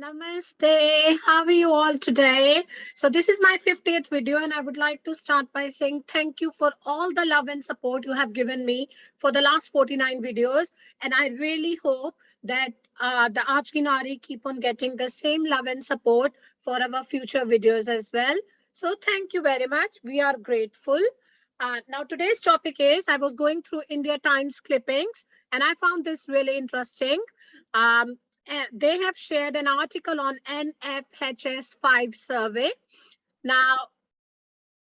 Namaste. How are you all today? So this is my 50th video and I would like to start by saying thank you for all the love and support you have given me for the last 49 videos. And I really hope that the Archginari keep on getting the same love and support for our future videos as well. So thank you very much. We are grateful. Now today's topic is I was going through India Times clippings and I found this really interesting. Um, they have shared an article on NFHS 5 survey. Now,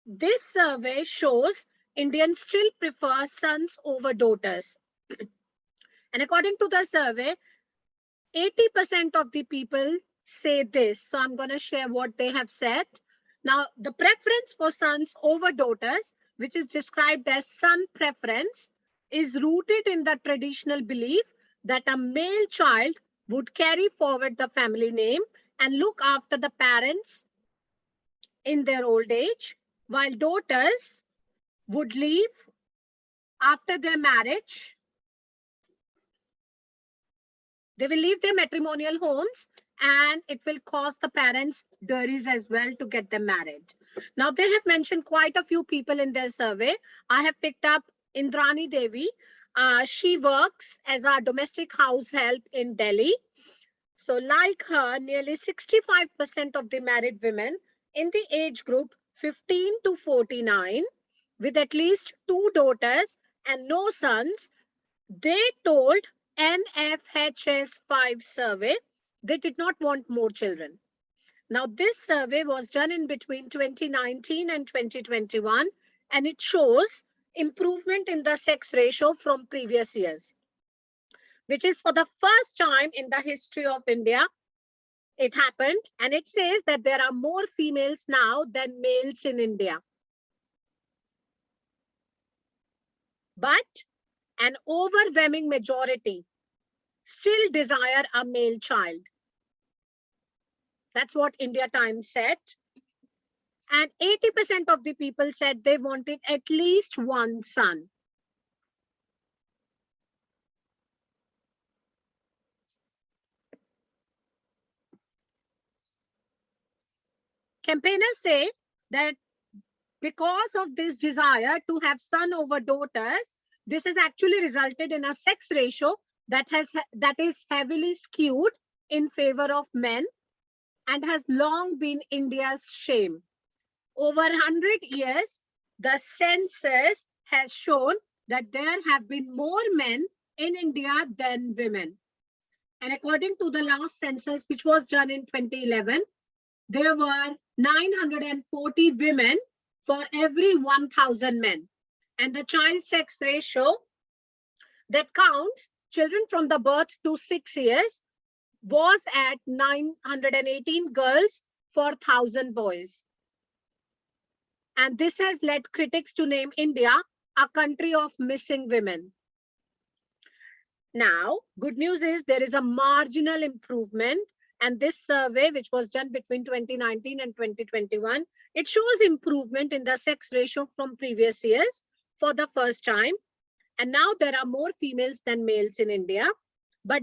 this survey shows Indians still prefer sons over daughters. And according to the survey, 80% of the people say this. So I'm going to share what they have said. Now, the preference for sons over daughters, which is described as son preference, is rooted in the traditional belief that a male child would carry forward the family name and look after the parents in their old age, while daughters would leave after their marriage. They will leave their matrimonial homes and it will cause the parents worries as well to get them married. Now, they have mentioned quite a few people in their survey. I have picked up Indrani Devi. She works as a domestic house help in Delhi. So like her, nearly 65% of the married women in the age group 15 to 49 with at least 2 daughters and no sons, they told NFHS 5 survey they did not want more children. Now, this survey was done in between 2019 and 2021, and it shows improvement in the sex ratio from previous years, which is for the first time in the history of India. It happened, and it says that there are more females now than males in India. But an overwhelming majority still desire a male child. That's what India Times said. And 80% of the people said they wanted at least one son. Campaigners say that because of this desire to have son over daughters, this has actually resulted in a sex ratio that is heavily skewed in favor of men and has long been India's shame. Over 100 years, the census has shown that there have been more men in India than women. And according to the last census, which was done in 2011, there were 940 women for every 1,000 men. And the child sex ratio that counts children from the birth to 6 years was at 918 girls for 1,000 boys. And this has led critics to name India a country of missing women. Now, good news is there is a marginal improvement. And this survey, which was done between 2019 and 2021, it shows improvement in the sex ratio from previous years for the first time. And now there are more females than males in India. But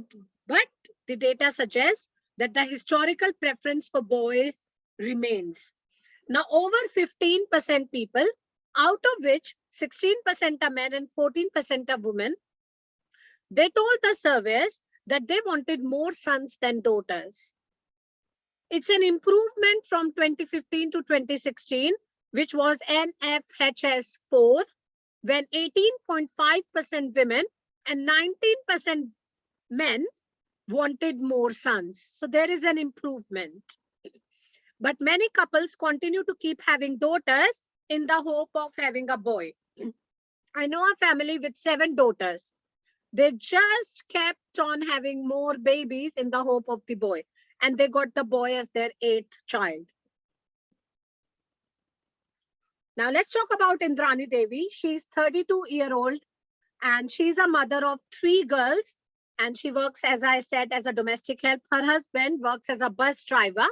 the data suggests that the historical preference for boys remains. Now, over 15% people, out of which 16% are men and 14% are women, they told the surveyors that they wanted more sons than daughters. It's an improvement from 2015 to 2016, which was NFHS 4, when 18.5% women and 19% men wanted more sons. So there is an improvement. But many couples continue to keep having daughters in the hope of having a boy. I know a family with 7 daughters. They just kept on having more babies in the hope of the boy. And they got the boy as their 8th child. Now let's talk about Indrani Devi. She's 32-year-old and she's a mother of 3 girls. And she works, as I said, as a domestic help. Her husband works as a bus driver.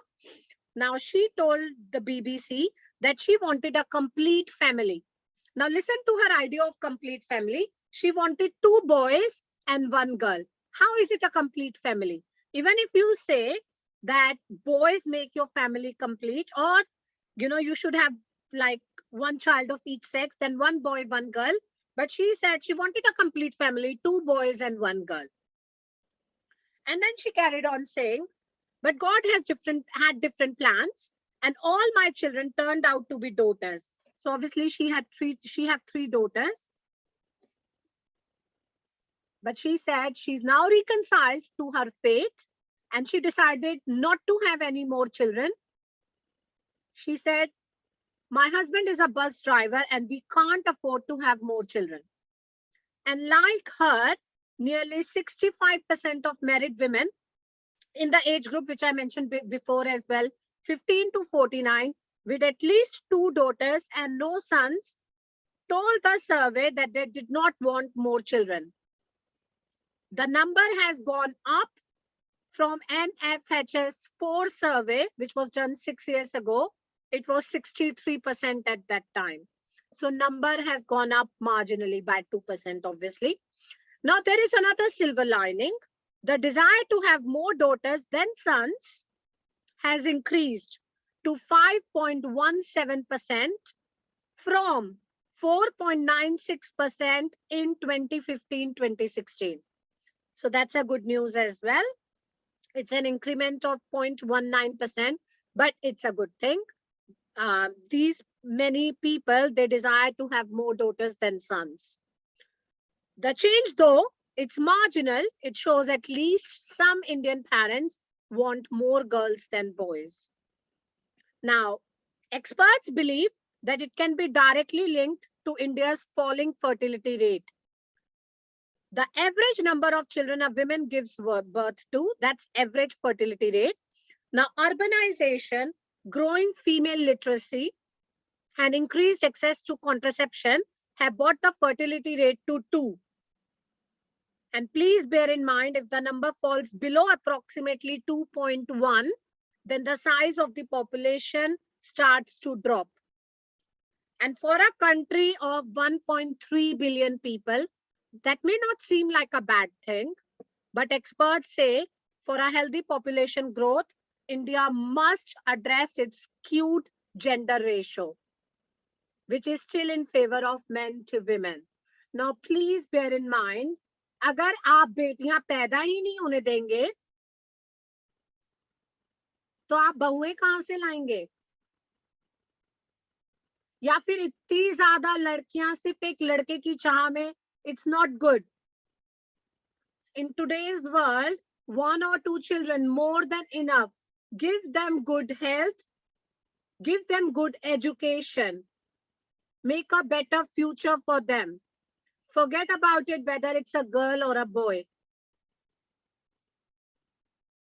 Now she told the BBC that she wanted a complete family. Now listen to her idea of complete family. She wanted 2 boys and 1 girl. How is it a complete family? Even if you say that boys make your family complete, or you should have like one child of each sex, then one boy, one girl. But she said she wanted a complete family, two boys and one girl. And then she carried on saying, but God has had different plans, and all my children turned out to be daughters. So obviously she had three daughters. But she said she's now reconciled to her fate, and she decided not to have any more children. She said, my husband is a bus driver and we can't afford to have more children. And like her, nearly 65% of married women in the age group, which I mentioned before as well, 15 to 49, with at least two daughters and no sons, told the survey that they did not want more children. The number has gone up from NFHS 4 survey, which was done 6 years ago. It was 63% at that time. So number has gone up marginally by 2%, obviously. Now there is another silver lining. The desire to have more daughters than sons has increased to 5.17% from 4.96% in 2015-2016. So that's a good news as well. It's an increment of 0.19%, but it's a good thing. These many people, they desire to have more daughters than sons. The change, though, it's marginal. It shows at least some Indian parents want more girls than boys. Now, experts believe that it can be directly linked to India's falling fertility rate. The average number of children a woman gives birth to, that's average fertility rate. Now, urbanization, growing female literacy, and increased access to contraception have brought the fertility rate to 2. And please bear in mind, if the number falls below approximately 2.1, then the size of the population starts to drop. And for a country of 1.3 billion people, that may not seem like a bad thing, but experts say for a healthy population growth, India must address its skewed gender ratio, which is still in favor of men to women. Now, please bear in mind, अगर आप बेटियां पैदा ही नहीं होने देंगे, तो आप बहुएं कहां से लाएंगे? या फिर इतनी ज्यादा लड़कियां सिर्फ एक लड़के की चाह में, it's not good. In today's world, 1 or 2 children, more than enough. Give them good health, give them good education, make a better future for them. Forget about it, whether it's a girl or a boy.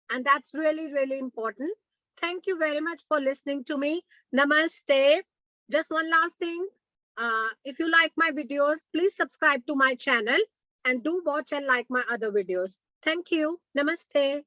And that's really, really important. Thank you very much for listening to me. Namaste. Just one last thing. If you like my videos, please subscribe to my channel and do watch and like my other videos. Thank you. Namaste.